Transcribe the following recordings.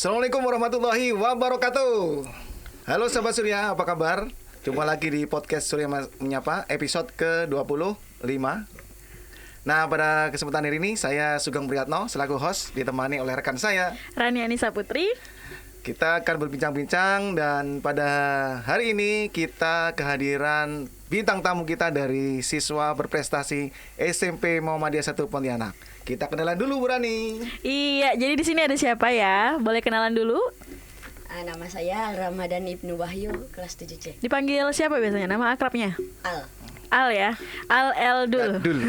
Assalamualaikum warahmatullahi wabarakatuh. Halo Sahabat Surya, apa kabar? Jumpa lagi di podcast Surya Menyapa episode ke-25. Nah, pada kesempatan hari ini saya Sugeng Priyatno selaku host ditemani oleh rekan saya Rani Anissa Putri. Kita akan berbincang-bincang dan pada hari ini kita kehadiran bintang tamu kita dari siswa berprestasi SMP Muhammadiyah 1 Pontianak. Kita kenalan dulu Bu Rani. Iya, jadi di sini ada siapa ya? Boleh kenalan dulu? Nama saya Al Ramadan Ibnu Wahyu, kelas 7C. Dipanggil siapa biasanya? Nama akrabnya? Al. Al ya? Al Eldul. Dul.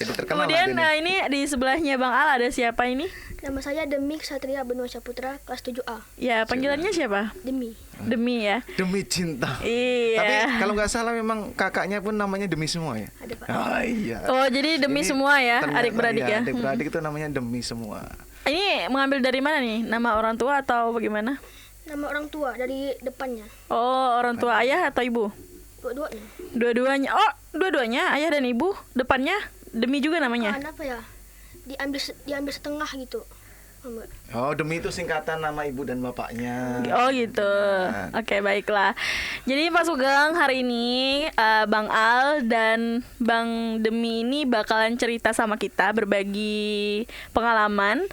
Jadi terkenal. Kemudian ini di sebelahnya Bang Al ada siapa ini? Nama saya Demik Satria Benua Saputra, kelas 7A. Ya, panggilannya siapa? Demi. Demi ya? Demi cinta. Iya. Tapi kalau nggak salah memang kakaknya pun namanya Demi semua ya. Ada Pak. Oh iya. Oh, jadi demi Ini semua ya, ternyata adik-beradik ya? Adik-beradik itu namanya Demi semua. Ini mengambil dari mana nih? Nama orang tua atau bagaimana? Nama orang tua dari depannya. Oh, orang tua ayah atau ibu? Dua-duanya. Dua-duanya. Oh, dua-duanya ayah dan ibu. Depannya Demi juga namanya. Apa ya? Diambil setengah gitu. Mbak. Oh, Demi itu singkatan nama ibu dan bapaknya. Oh gitu. Oke, baiklah. Jadi Pak Sugeng, hari ini Bang Al dan Bang Demi ini bakalan cerita sama kita, berbagi pengalaman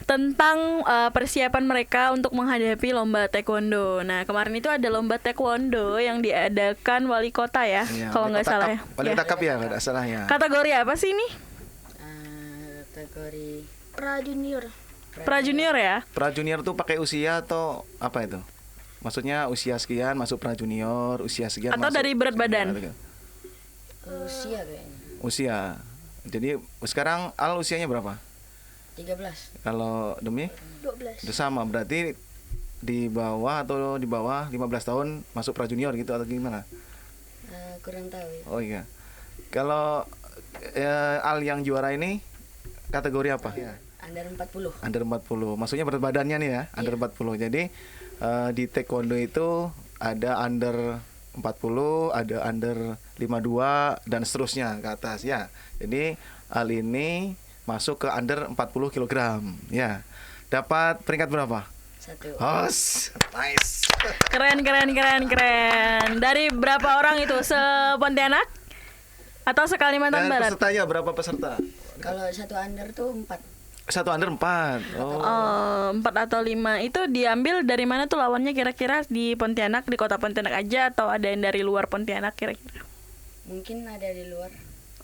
tentang persiapan mereka untuk menghadapi lomba taekwondo. Nah, kemarin itu ada lomba taekwondo yang diadakan wali kota ya, Iya, kalau nggak salah ya. Wali Ya. takap ya, nggak salah ya. Kategori apa sih ini? Kategori Pra junior. Pra junior ya? Pra junior tuh pakai usia atau apa itu? Maksudnya usia sekian masuk pra junior, usia sekian Atau masuk dari berat badan? usia kayaknya. Usia. Jadi sekarang Al usianya berapa? 13. Kalau Demi? 12. Itu sama, berarti di bawah 15 tahun masuk pra junior gitu atau gimana? Kurang tahu ya. Oh iya. Kalau Al yang juara ini kategori apa? Under 40. Under 40. Maksudnya berat badannya nih ya, under 40. Jadi di taekwondo itu ada under 40, ada under 52 dan seterusnya ke atas ya. Jadi Al ini masuk ke under 40 kg ya. Dapat peringkat berapa? 1. Nice. Keren. Dari berapa orang itu? Se-Pontianak? Atau se-Kalimantan Dan Barat? pesertanya berapa peserta? Kalau 1 under tuh 4. Satu under 4. Oh. 4 atau 5. Itu diambil dari mana tuh lawannya kira-kira? Di Pontianak, di kota Pontianak aja, atau ada yang dari luar Pontianak kira-kira? Mungkin ada di luar.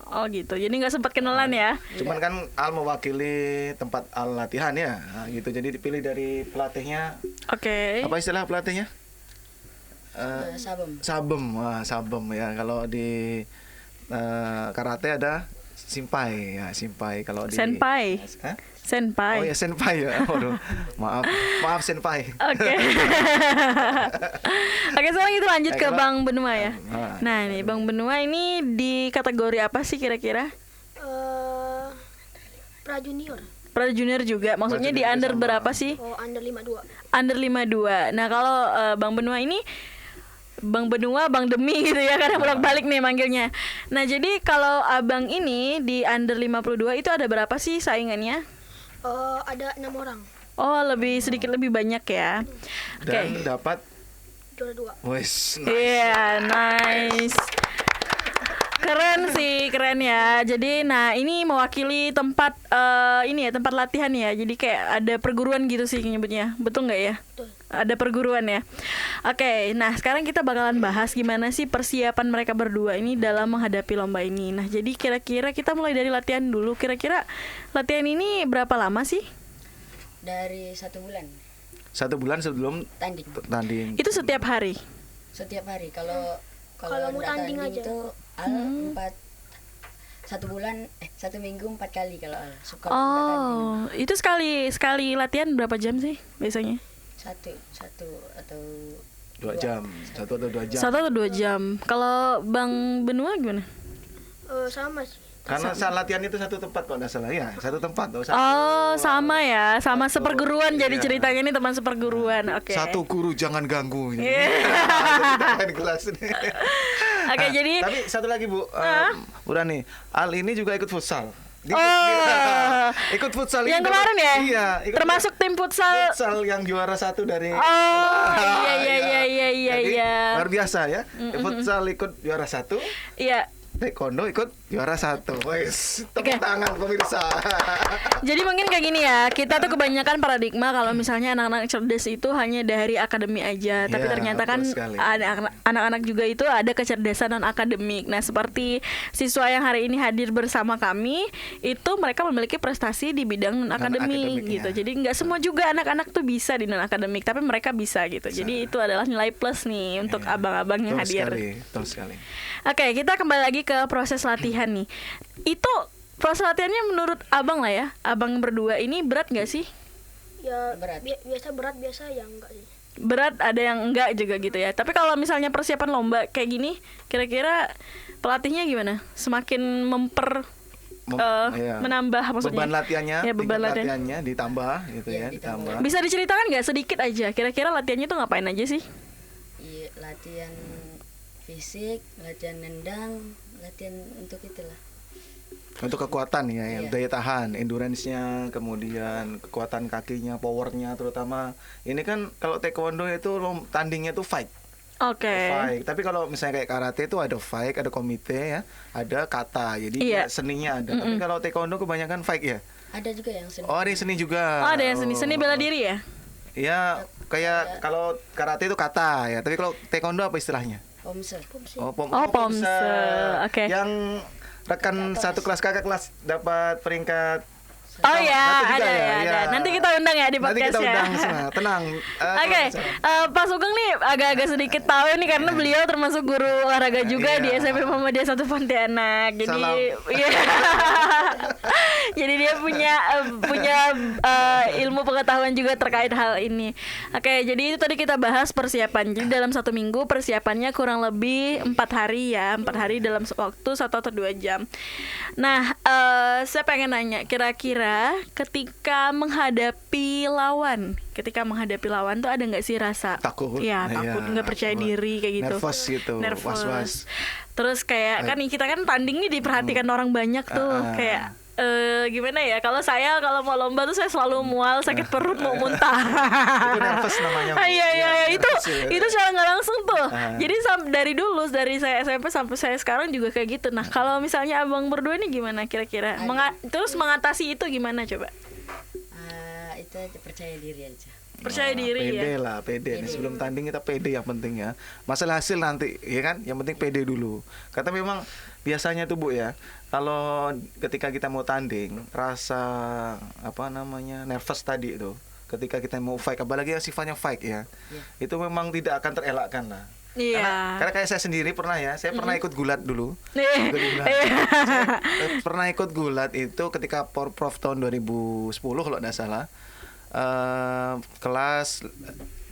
Oh gitu, jadi nggak sempat kenalan ya? Cuman kan Al mewakili tempat Al latihan ya, nah, gitu. Jadi dipilih dari pelatihnya. Oke. Apa istilah pelatihnya? Sabem. Sabem, wah sabem ya. Kalau di karate ada simpai ya, simpai. Kalau di Senpai. Hah? Senpai. Oh ya senpai ya. Waduh, maaf senpai. Oke. Oke, sekarang kita lanjut ke Kalau- Bang Benua ya. Nah, Nah, nih Bang Benua ini di kategori apa sih kira-kira? Pra junior. Pra junior juga. Maksudnya di junior under sama. berapa sih? Oh, under 52. Under 52. Nah, kalau Bang Benua ini Bang Benua, Bang Demi gitu ya, kadang bolak-balik nih manggilnya. Nah, jadi kalau Abang ini di under 52 itu ada berapa sih saingannya? Ada 6 orang. Oh, sedikit lebih banyak ya. Oke. dan dapat Juara 2. wes Iya, nice. Keren sih, keren ya. Jadi, nah ini mewakili tempat ini ya, tempat latihan ya. Jadi kayak ada perguruan gitu sih nyebutnya. Betul nggak ya? Betul. Ada perguruan ya. Oke, nah sekarang kita bakalan bahas gimana sih persiapan mereka berdua ini dalam menghadapi lomba ini. Nah, jadi kira-kira kita mulai dari latihan dulu. Kira-kira latihan ini berapa lama sih? Dari 1 bulan 1 bulan sebelum tanding. tanding. Itu setiap hari. Setiap hari. Kalau Kalau mau nggak tanding aja. itu Al 1 bulan 1 minggu 4 kali kalau Al suka nggak tanding. Oh, itu sekali latihan berapa jam sih biasanya? Satu atau 2 jam, 1 atau 2 jam. 1 atau 2 jam. Kalau Bang Benua gimana? Sama sih. Karena saat latihan itu satu tempat kok nggak salah ya, satu tempat. Oh, sama ya, sama seperguruan jadi Iya. ceritanya ini teman seperguruan. Oke. Satu guru jangan ganggu. Iya. Kita main kelas ini. Oke, jadi Tapi satu lagi Bu, Bu Rani, Al ini juga ikut futsal. Ikut futsal yang ini kemarin ya? Iya, ikut Termasuk tim futsal. futsal yang juara 1 dari Iya. Jadi, luar biasa ya. Futsal ikut juara 1, Iya. taekwondo ikut juara 1. Wes, Oke. tepuk tangan pemirsa. Jadi mungkin kayak gini ya, kita tuh kebanyakan paradigma kalau misalnya anak-anak cerdas itu hanya dari akademi aja, tapi Ya, ternyata kan betul sekali. ada anak-anak juga itu ada kecerdasan non akademik. Nah, seperti siswa yang hari ini hadir bersama kami, itu mereka memiliki prestasi di bidang non akademik Non-akademik, gitu. ya. Jadi nggak semua juga anak-anak tuh bisa di non akademik, tapi mereka bisa gitu. Jadi itu adalah nilai plus nih untuk Iya. abang-abang yang hadir. Betul sekali. Oke, kita kembali lagi ke proses latihan nih. Itu proses latihannya menurut abang lah ya, abang berdua ini berat gak sih? Ya Berat. biasa berat, biasa ya enggak sih. Berat, ada yang enggak juga gitu ya. Tapi kalau misalnya persiapan lomba kayak gini, kira-kira pelatihnya gimana? Semakin Iya. menambah maksudnya. Beban latihannya, Ya, beban tingkat latihan. latihannya ditambah gitu Iya, ya, ditambah. ditambah. Bisa diceritakan nggak sedikit aja? Kira-kira latihannya tuh ngapain aja sih? Iya, latihan fisik, latihan nendang, latihan untuk itulah. Untuk kekuatan ya, yang Iya. daya tahan, endurance-nya, kemudian kekuatan kakinya, powernya terutama. Ini kan kalau taekwondo itu tandingnya tuh fight. Oke. Fight. Tapi kalau misalnya kayak karate itu ada fight, ada komite ya, ada kata. Jadi Iya. seninya ada. Tapi kalau taekwondo kebanyakan fight ya. Ada juga yang seni. Oh, ada yang seni juga. Oh, ada yang seni bela diri ya? Ya, kayak kalau karate itu kata ya. Tapi kalau taekwondo apa istilahnya? Pomse. Oh, pomse. Oke. Yang rekan satu kelas kakak kelas dapat peringkat. Oh ya, Nanti juga ada ya, ya, ada. ya. Nanti kita undang ya di Nanti podcast kita ya. undang semua. Tenang. Oke, Pak Sugeng nih agak-agak sedikit tahu nih karena beliau termasuk guru olahraga juga di Iya. SMP Muhammadiyah 1 Pontianak. Jadi, Salam. iya. Jadi dia punya ilmu pengetahuan juga terkait hal ini. Oke, jadi itu tadi kita bahas persiapan. Jadi dalam 1 minggu persiapannya kurang lebih 4 hari ya, 4 hari dalam waktu 1 atau 2 jam. Nah, saya pengen nanya, kira-kira ketika menghadapi lawan tuh ada nggak sih rasa Takut. ya takut, nggak percaya takut. diri kayak gitu, Nervous gitu, was-was. terus kayak kan kita kan tanding nih diperhatikan orang banyak tuh, kayak gimana ya, kalau mau lomba tuh saya selalu mual, sakit perut, mau muntah. Itu nervous namanya. Iya Nervous ya. itu secara nggak langsung tuh. Jadi dari saya SMP sampai saya sekarang juga kayak gitu. Nah, kalau misalnya abang berdua ini gimana kira-kira? Terus mengatasi itu gimana coba? Itu aja, percaya diri aja. Percaya diri pede ya. lah, pede. Ini sebelum tanding kita pede yang penting ya. Masalah hasil nanti, ya kan? Yang penting pede dulu. Karena memang biasanya tuh Bu ya, kalau ketika kita mau tanding, rasa nervous tadi itu, ketika kita mau fight, apalagi yang sifatnya fight ya, itu memang tidak akan terelakkan lah. Iya. Karena kayak saya sendiri pernah ya, saya pernah ikut gulat dulu. Iya. Ikut gulat. Saya pernah ikut gulat itu ketika Porprov tahun 2010 kalau tidak salah. Kelas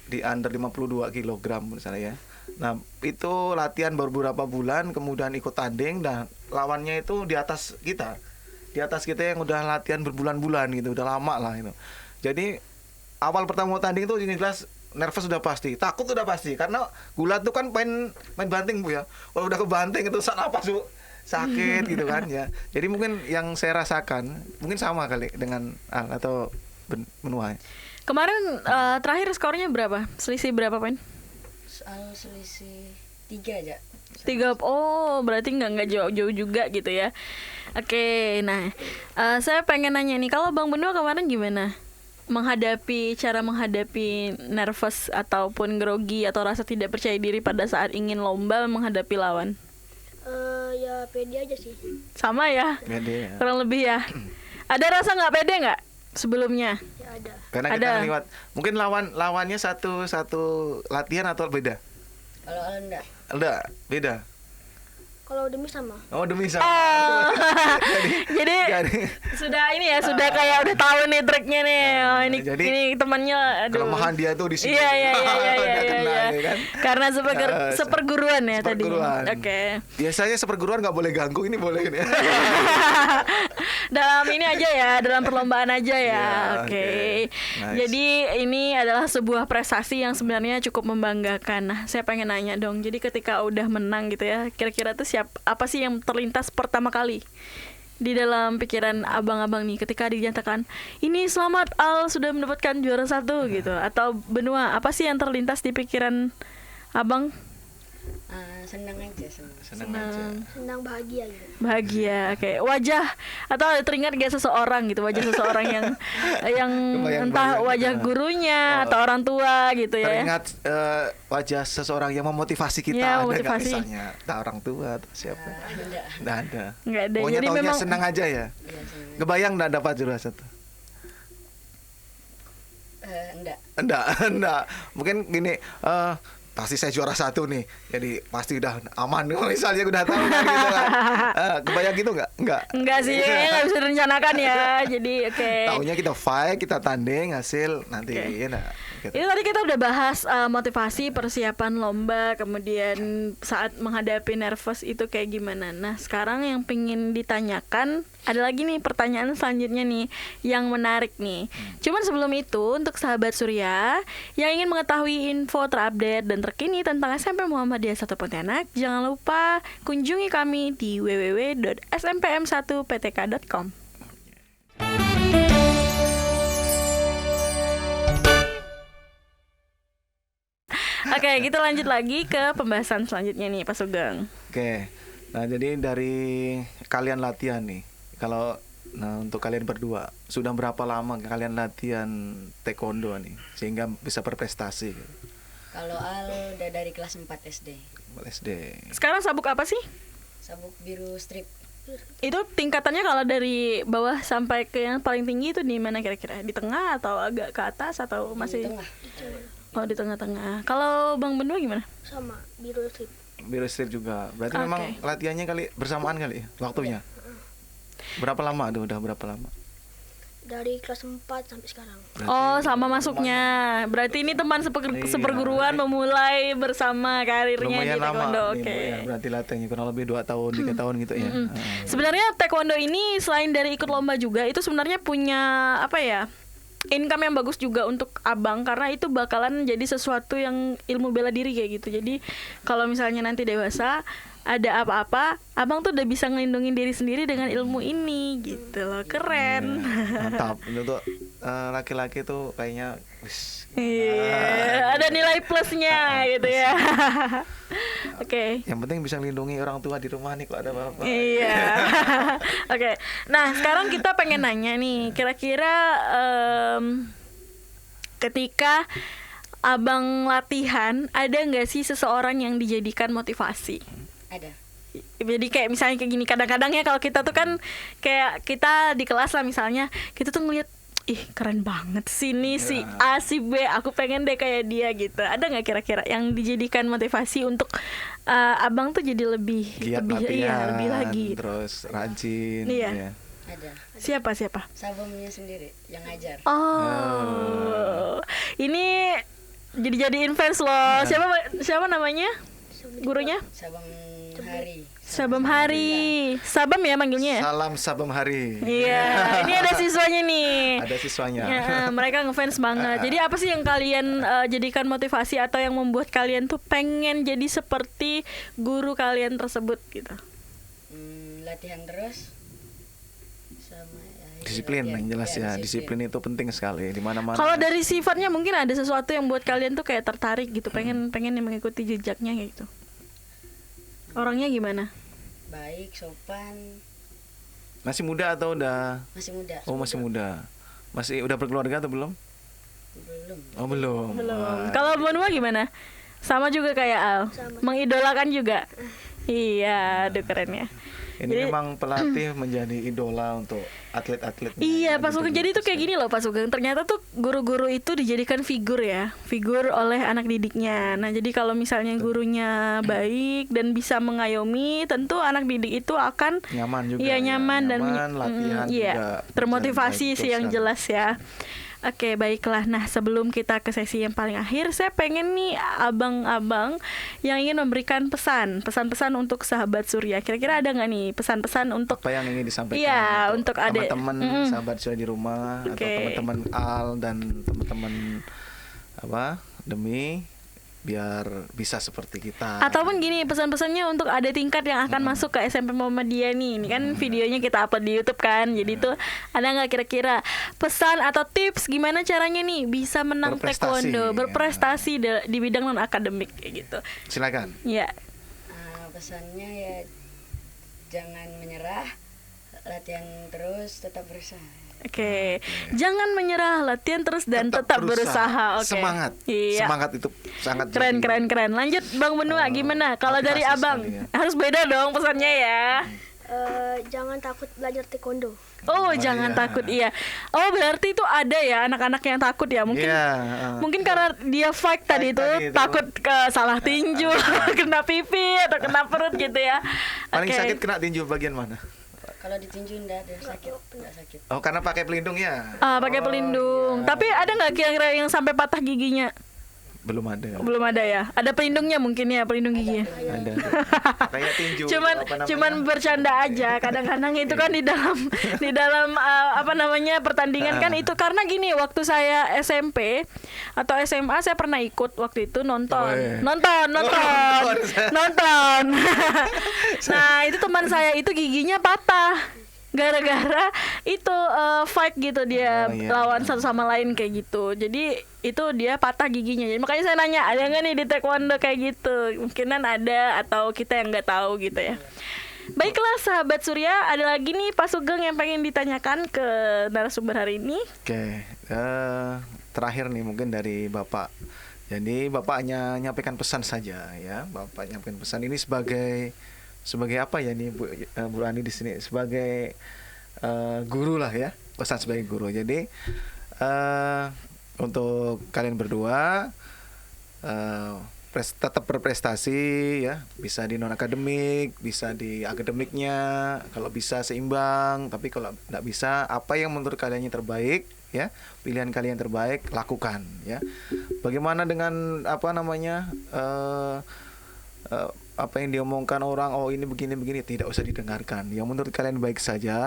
di under 52 kg misalnya ya. Nah, itu latihan beberapa bulan, kemudian ikut tanding dan lawannya itu di atas kita. Di atas kita yang udah latihan berbulan-bulan gitu, udah lama lah itu. Jadi awal pertama tanding itu jelas nervous sudah pasti, takut sudah pasti karena gulat tuh kan main banting Bu ya. Kalau udah kebanting itu napas Bu sakit gitu kan ya. Jadi mungkin yang saya rasakan mungkin sama kali dengan Al atau Benua. Kemarin terakhir skornya berapa? Selisih berapa poin? Soal selisih 3 aja. 3. Oh, berarti nggak jauh-jauh juga gitu ya. Oke, nah saya pengen nanya nih, kalau Bang Benua kemarin gimana? Cara menghadapi nervous ataupun grogi atau rasa tidak percaya diri pada saat ingin lomba menghadapi lawan? Ya pede aja sih. Sama ya? Pede ya. Kurang lebih ya. Ada rasa nggak pede nggak sebelumnya? Ya ada. Karena kita Ada. lewat mungkin lawannya satu latihan atau beda? Kalau enggak, Enggak, beda. Kalau demi sama. Oh, demi sama. Oh. Jadi Jadi sudah ini ya, sudah kayak udah tahu nih triknya nih. Oh, ini jadi temannya, aduh. kelemahan dia tuh di sini. Iya. Udah kena, ya kan? Karena seperguruan ya Seperguruan. tadi. Oke. Biasanya seperguruan nggak boleh ganggu, ini boleh ini. Dalam ini aja ya, dalam perlombaan aja ya. Ya, Oke. oke. Nice. Jadi ini adalah sebuah prestasi yang sebenarnya cukup membanggakan. Nah, saya pengen nanya dong. Jadi ketika udah menang gitu ya, kira-kira tuh apa sih yang terlintas pertama kali di dalam pikiran abang-abang nih ketika dinyatakan ini selamat Al sudah mendapatkan juara 1 gitu, atau Benua, apa sih yang terlintas di pikiran abang? Senang aja, Senang aja. Senang bahagia gitu. Bahagia, oke. Wajah atau teringat gak seseorang gitu, wajah seseorang yang entah Kebayang-bayang wajah gitu. gurunya atau orang tua gitu ya. Teringat wajah seseorang yang memotivasi kita, Ya, ada nggak memotivasi. misalnya entah orang tua atau siapa? Enggak. Nggak ada. Nggak ada. Pokoknya Jadi taunya memang senang aja ya. Iya, senang. Kebayang nggak dapat juara 1? Enggak. Enggak. Mungkin gini, pasti saya juara 1 nih, jadi pasti udah aman misalnya udah tahu kan gitu kan. Kebayang gitu nggak? enggak sih, kayaknya nggak bisa direncanakan ya. Jadi oke. Taunya kita fight, kita tanding, hasil nanti Oke. ya nah, gitu. Itu tadi kita udah bahas motivasi, persiapan lomba, kemudian saat menghadapi nervous itu kayak gimana. Nah, sekarang yang pengen ditanyakan ada lagi nih pertanyaan selanjutnya nih yang menarik nih. Cuman sebelum itu untuk sahabat Surya yang ingin mengetahui info terupdate dan terkini tentang SMP Muhammadiyah 1 Pontianak, jangan lupa kunjungi kami di www.smpm1ptk.com. Oke, kita lanjut lagi ke pembahasan selanjutnya nih, Pak Sugeng. Oke. Nah, jadi dari kalian latihan nih. Kalau untuk kalian berdua, sudah berapa lama kalian latihan taekwondo nih sehingga bisa berprestasi gitu? Kalau Al udah dari kelas 4 SD. SD. Sekarang sabuk apa sih? Sabuk biru strip. Itu tingkatannya kalau dari bawah sampai ke yang paling tinggi itu di mana kira-kira? Di tengah atau agak ke atas atau Di masih? tengah. Oh, di tengah-tengah. Kalau Bang Benua gimana? Sama biru strip. Biru strip juga. Berarti Oke. memang latihannya kali bersamaan kali ya waktunya. Berapa lama tuh? Udah berapa lama? Dari kelas 4 sampai sekarang. Oh, sama masuknya. Berarti ini teman Iya. seperguruan memulai bersama karirnya di Lumayan lama taekwondo. nih, Oke. Bu, ya. Berarti latihannya kurang lebih 2 tahun, 3 tahun gitu ya. Sebenarnya taekwondo ini selain dari ikut lomba juga itu sebenarnya punya apa ya? Income yang bagus juga untuk abang karena itu bakalan jadi sesuatu yang ilmu bela diri kayak gitu. Jadi kalau misalnya nanti dewasa ada apa-apa, abang tuh udah bisa ngelindungin diri sendiri dengan ilmu ini gitu loh. Keren. Mantap. Untuk laki-laki tuh kayaknya wis, Iya, ada nilai plusnya gitu ya. Oke. yang penting bisa melindungi orang tua di rumah nih kalau ada apa-apa. Iya. Oke. Nah, sekarang kita pengen nanya nih, kira-kira ketika abang latihan, ada nggak sih seseorang yang dijadikan motivasi? Ada. Jadi kayak misalnya kayak gini, kadang-kadang ya kalau kita tuh kan kayak kita di kelas lah misalnya, kita tuh ngeliat ih keren banget sih nih si A si B, aku pengen deh kayak dia gitu. Ada nggak kira-kira yang dijadikan motivasi untuk abang tuh jadi lebih Giat lebih latihan, lebih lagi gitu. terus rajin. Iya. Ya. Ada. Siapa? Sabungnya sendiri yang ngajar. Oh, ini jadi fans loh. Siapa namanya? Gurunya? Sabang Hari. Sabam Hari. Sabam ya manggilnya ya? Salam Sabam Hari. Iya, ini ada siswanya nih. Ada siswanya. Ya, mereka ngefans banget. Jadi apa sih yang kalian jadikan motivasi atau yang membuat kalian tuh pengen jadi seperti guru kalian tersebut gitu? Latihan terus. Sama Disiplin latihan. yang jelas ya. Disiplin itu penting sekali di mana-mana. Kalau dari sifatnya mungkin ada sesuatu yang buat kalian tuh kayak tertarik gitu, pengen mengikuti jejaknya kayak gitu. Orangnya gimana? Baik, sopan, Masih muda atau udah? masih muda. Oh, masih muda. Masih udah berkeluarga atau belum? Belum. Oh, belum. Belum. Kalau Bonua gimana? Sama juga kayak Al. Sama. Mengidolakan juga. Iya, aduh keren ya. Ini Jadi- memang pelatih menjadi idola untuk atlet-atlet. Iya, Pak Sugeng. Jadi tuh kayak gini loh, Pak Sugeng. Ternyata tuh guru-guru itu dijadikan figur ya, figur oleh anak didiknya. Nah, jadi kalau misalnya gurunya baik dan bisa mengayomi, tentu anak didik itu akan Nyaman juga. iya ya. nyaman dan latihan iya, juga termotivasi berjalan sih baik, yang betul jelas ya. Oke, baiklah. Nah, sebelum kita ke sesi yang paling akhir, saya pengen nih abang-abang yang ingin memberikan pesan-pesan untuk sahabat Surya. Kira-kira ada nggak nih pesan-pesan untuk apa yang ingin disampaikan Iya, untuk adik. teman-teman sahabat saya di rumah atau Oke. teman-teman Al dan teman-teman apa demi biar bisa seperti kita. Ataupun gini, pesan-pesannya untuk ada tingkat yang akan masuk ke SMP Muhammadiyah nih. Ini kan videonya kita upload di YouTube kan. Jadi tuh ada nggak kira-kira pesan atau tips gimana caranya nih bisa menang Berprestasi, taekwondo, ya. berprestasi di bidang non akademik kayak gitu. Silakan. Ya. Pesannya ya jangan menyerah, latihan terus, tetap berusaha. Oke. Jangan menyerah, latihan terus dan tetap berusaha. Oke. Semangat. Iya. Semangat itu sangat Keren, jadi- keren, keren. Lanjut Bang Benua, gimana? Kalau dari motivasi Abang, sekali ya. harus beda dong pesannya ya. Jangan takut belajar taekwondo. Oh, jangan iya. takut, iya. Oh, berarti itu ada ya anak-anak yang takut ya? Mungkin Iya, mungkin karena dia fight tadi itu tadi itu. takut ke salah tinju, kena pipi atau kena perut gitu ya. paling Oke. sakit kena tinju bagian mana? Kalau ditinju enggak sakit. Oh, karena pakai pelindung ya? Pakai pelindung. iya. Tapi ada nggak kira-kira yang sampai patah giginya? Belum ada. Belum ada ya. Ada pelindungnya mungkin ya, pelindung giginya. Ada. Kayak tinju. cuman apa namanya? cuman bercanda aja kadang-kadang itu kan di dalam apa namanya pertandingan kan itu karena gini waktu saya SMP atau SMA saya pernah ikut waktu itu nonton Oh, iya. nonton nah itu teman saya itu giginya patah gara-gara itu fight gitu dia Oh, iya. lawan satu sama lain kayak gitu jadi itu dia patah giginya jadi makanya saya nanya ada nggak nih di taekwondo kayak gitu mungkinan ada atau kita yang nggak tahu gitu ya. Baiklah sahabat Surya, ada lagi nih Pak Sugeng yang pengen ditanyakan ke narasumber hari ini. Oke, terakhir nih mungkin dari Bapak. Jadi Bapak hanya nyampaikan pesan saja ya. Bapak nyampaikan pesan ini sebagai apa ya nih Bu Ani di sini sebagai guru lah ya. Pesan sebagai guru. Jadi untuk kalian berdua tetap berprestasi ya, bisa di non akademik, bisa di akademiknya, kalau bisa seimbang, tapi kalau tidak bisa apa yang menurut kalian yang terbaik ya, pilihan kalian terbaik lakukan ya. Bagaimana dengan apa namanya apa yang diomongkan orang, oh ini begini tidak usah didengarkan. Yang menurut kalian baik saja,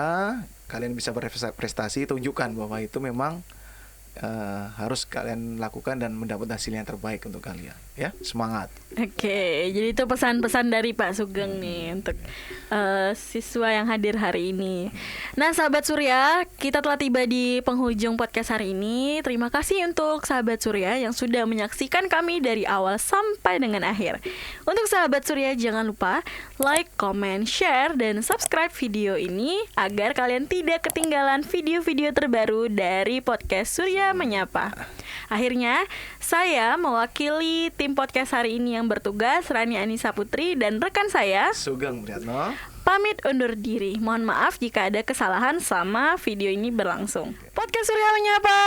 kalian bisa berprestasi, tunjukkan bahwa itu memang harus kalian lakukan dan mendapat hasil yang terbaik untuk kalian ya. Semangat. Oke, jadi itu pesan-pesan dari Pak Sugeng nih untuk siswa yang hadir hari ini. Nah, sahabat Surya, kita telah tiba di penghujung podcast hari ini. Terima kasih untuk sahabat Surya yang sudah menyaksikan kami dari awal sampai dengan akhir. Untuk sahabat Surya, jangan lupa like, comment, share, dan subscribe video ini agar kalian tidak ketinggalan video-video terbaru dari podcast Surya Menyapa. Akhirnya, saya mewakili tim podcast hari ini yang bertugas, Rani Anissa Putri dan rekan saya Sugeng Priatno pamit undur diri. Mohon maaf jika ada kesalahan sama video ini berlangsung. Podcast Surya Menyapa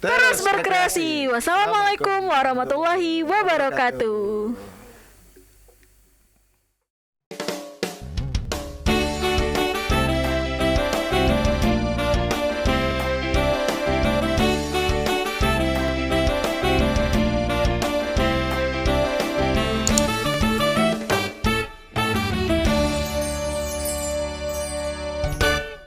terus berkreasi. Wassalamualaikum warahmatullahi wabarakatuh.